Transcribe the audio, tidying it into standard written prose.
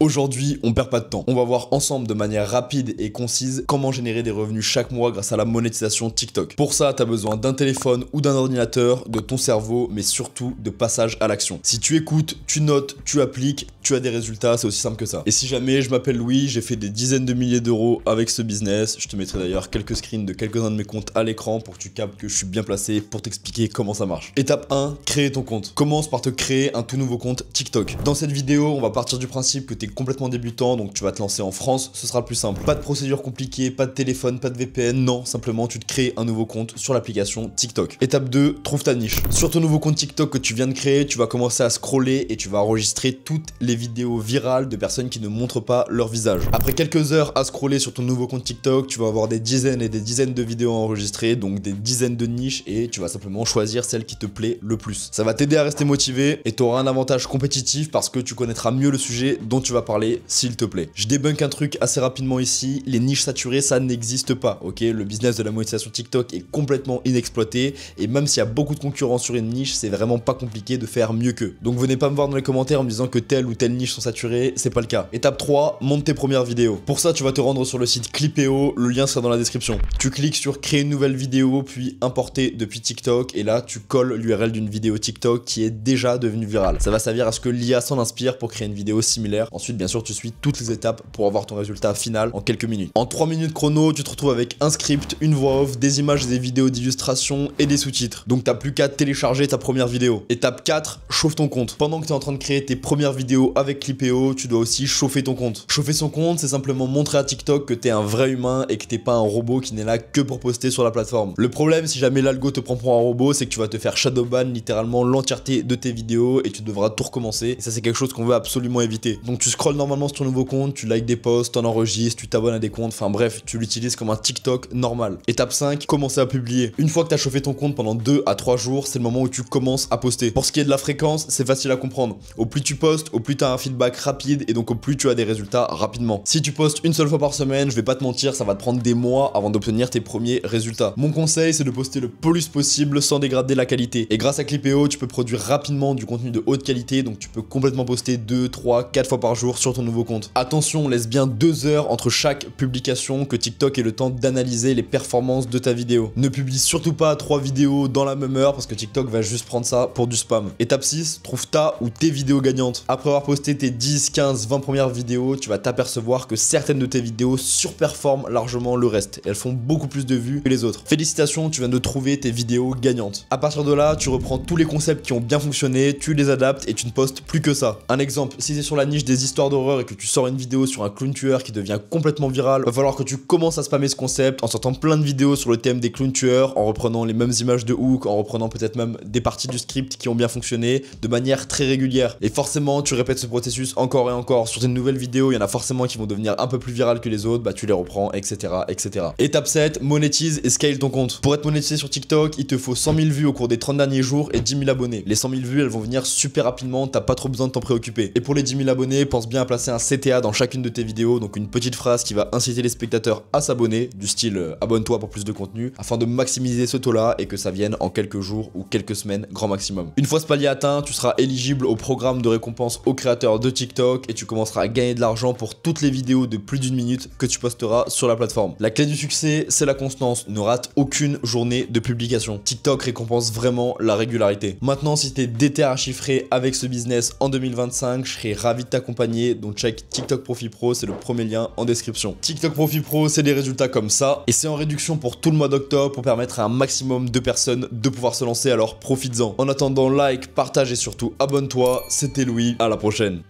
Aujourd'hui, on perd pas de temps. On va voir ensemble de manière rapide et concise comment générer des revenus chaque mois grâce à la monétisation TikTok. Pour ça, tu as besoin d'un téléphone ou d'un ordinateur, de ton cerveau, mais surtout de passage à l'action. Si tu écoutes, tu notes, tu appliques, tu as des résultats, c'est aussi simple que ça. Et si jamais je m'appelle Louis, j'ai fait des dizaines de milliers d'euros avec ce business, je te mettrai d'ailleurs quelques screens de quelques-uns de mes comptes à l'écran pour que tu captes que je suis bien placé pour t'expliquer comment ça marche. Étape 1, créer ton compte. Commence par te créer un tout nouveau compte TikTok. Dans cette vidéo, on va partir du principe que tu es complètement débutant, donc tu vas te lancer en France, ce sera le plus simple. Pas de procédure compliquée, pas de téléphone, pas de VPN, non, simplement tu te crées un nouveau compte sur l'application TikTok. Étape 2, trouve ta niche. Sur ton nouveau compte TikTok que tu viens de créer, tu vas commencer à scroller et tu vas enregistrer toutes les vidéos virales de personnes qui ne montrent pas leur visage. Après quelques heures à scroller sur ton nouveau compte TikTok, tu vas avoir des dizaines et des dizaines de vidéos enregistrées, donc des dizaines de niches, et tu vas simplement choisir celle qui te plaît le plus. Ça va t'aider à rester motivé et tu auras un avantage compétitif parce que tu connaîtras mieux le sujet dont tu vas parler, s'il te plaît. Je débunk un truc assez rapidement ici, les niches saturées, ça n'existe pas, ok? Le business de la monétisation TikTok est complètement inexploité, et même s'il y a beaucoup de concurrence sur une niche, c'est vraiment pas compliqué de faire mieux qu'eux. Donc venez pas me voir dans les commentaires en me disant que telle ou telle niche sont saturées, c'est pas le cas. Étape 3, monte tes premières vidéos. Pour ça, tu vas te rendre sur le site Clipeo, le lien sera dans la description. Tu cliques sur créer une nouvelle vidéo, puis importer depuis TikTok, et là, tu colles l'URL d'une vidéo TikTok qui est déjà devenue virale. Ça va servir à ce que l'IA s'en inspire pour créer une vidéo similaire. Ensuite, bien sûr, tu suis toutes les étapes pour avoir ton résultat final en quelques minutes. En 3 minutes chrono, tu te retrouves avec un script, une voix off, des images et des vidéos d'illustration et des sous-titres. Donc t'as plus qu'à télécharger ta première vidéo. Étape 4, chauffe ton compte. Pendant que tu es en train de créer tes premières vidéos avec Clipeo, tu dois aussi chauffer ton compte. Chauffer son compte, c'est simplement montrer à TikTok que t'es un vrai humain et que t'es pas un robot qui n'est là que pour poster sur la plateforme. Le problème, si jamais l'algo te prend pour un robot, c'est que tu vas te faire shadowban littéralement l'entièreté de tes vidéos et tu devras tout recommencer. Et ça, c'est quelque chose qu'on veut absolument éviter. Donc tu scrolles normalement sur ton nouveau compte, tu likes des posts, t'en enregistres, tu t'abonnes à des comptes, enfin bref, tu l'utilises comme un TikTok normal. Étape 5, commencer à publier. Une fois que t'as chauffé ton compte pendant 2 à 3 jours, c'est le moment où tu commences à poster. Pour ce qui est de la fréquence, c'est facile à comprendre. Au plus tu postes, au plus t'as un feedback rapide et donc au plus tu as des résultats rapidement. Si tu postes une seule fois par semaine, je vais pas te mentir, ça va te prendre des mois avant d'obtenir tes premiers résultats. Mon conseil, c'est de poster le plus possible sans dégrader la qualité. Et grâce à Clipeo, tu peux produire rapidement du contenu de haute qualité, donc tu peux complètement poster 2, 3, 4 fois par jour sur ton nouveau compte. Attention, laisse bien 2 heures entre chaque publication, que TikTok ait le temps d'analyser les performances de ta vidéo. Ne publie surtout pas 3 vidéos dans la même heure parce que TikTok va juste prendre ça pour du spam. Étape 6, trouve ta ou tes vidéos gagnantes. Après avoir posté tes 10, 15, 20 premières vidéos, tu vas t'apercevoir que certaines de tes vidéos surperforment largement le reste. Elles font beaucoup plus de vues que les autres. Félicitations, tu viens de trouver tes vidéos gagnantes. À partir de là, tu reprends tous les concepts qui ont bien fonctionné, tu les adaptes et tu ne postes plus que ça. Un exemple, si c'est sur la niche des histoires d'horreur et que tu sors une vidéo sur un clown tueur qui devient complètement viral, va falloir que tu commences à spammer ce concept en sortant plein de vidéos sur le thème des clowns tueurs, en reprenant les mêmes images de hook, en reprenant peut-être même des parties du script qui ont bien fonctionné de manière très régulière. Et forcément, tu répètes ce processus encore et encore. Sur tes nouvelles vidéos, il y en a forcément qui vont devenir un peu plus virales que les autres, bah tu les reprends, etc., etc. Étape 7, monétise et scale ton compte. Pour être monétisé sur TikTok, il te faut 100 000 vues au cours des 30 derniers jours et 10 000 abonnés. Les 100 000 vues, elles vont venir super rapidement, t'as pas trop besoin de t'en préoccuper. Et pour les 10 000 abonnés, pense bien à placer un CTA dans chacune de tes vidéos, donc une petite phrase qui va inciter les spectateurs à s'abonner, du style abonne-toi pour plus de contenu, afin de maximiser ce taux-là et que ça vienne en quelques jours ou quelques semaines grand maximum. Une fois ce palier atteint, tu seras éligible au programme de récompense aux créateurs de TikTok et tu commenceras à gagner de l'argent pour toutes les vidéos de plus d'1 minute que tu posteras sur la plateforme. La clé du succès, c'est la constance. Ne rate aucune journée de publication. TikTok récompense vraiment la régularité. Maintenant, si t'es déter à chiffrer avec ce business en 2025, je serais ravi de t'accompagner. Donc check TikTok Profit Pro, c'est le premier lien en description. TikTok Profit Pro, c'est des résultats comme ça et c'est en réduction pour tout le mois d'octobre pour permettre à un maximum de personnes de pouvoir se lancer, alors profites-en. En attendant, like, partage et surtout abonne-toi. C'était Louis, à la prochaine.